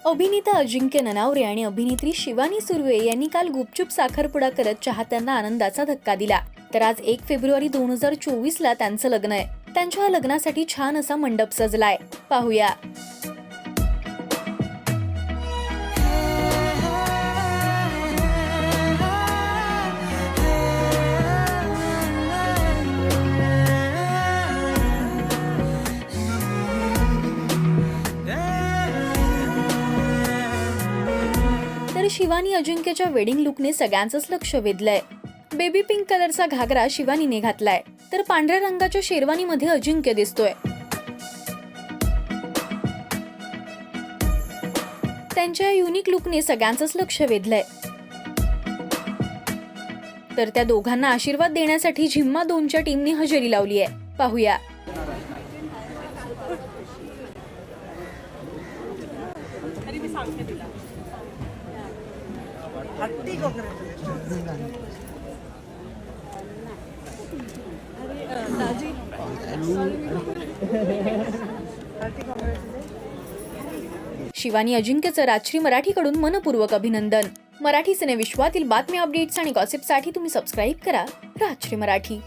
अभिनेता अजिंक्य ननावरे आणि अभिनेत्री शिवानी सुर्वे यांनी काल गुपचूप साखरपुडा करत चाहत्यांना आनंदाचा धक्का दिला. तर आज 1 फेब्रुवारी 2024 ला त्यांचं लग्न आहे. त्यांच्या लग्नासाठी छान असा मंडप सजलाय. पाहूया. तर शिवानी अजिंक्यच्या वेडिंग लुकने सगळ्यांचंच लक्ष वेधलंय. बेबी पिंक कलरचा घागरा शिवानीने घातलाय, तर पांढऱ्या रंगाच्या शेरवानीमध्ये अजिंक्य दिसतोय. त्यांच्या युनिक लुकने सगळ्यांचंच लक्ष वेधलंय. तर त्या दोघांना आशीर्वाद देण्यासाठी झिम्मा 2च्या टीमने हजेरी लावली आहे. पाहूया. शिवानी अजिंक्यचं राजश्री मराठीकडून मनपूर्वक अभिनंदन. मराठी सिनेविश्वातील बातम्या, अपडेट्स आणि गॉसिपसाठी तुम्ही सबस्क्राईब करा राजश्री मराठी.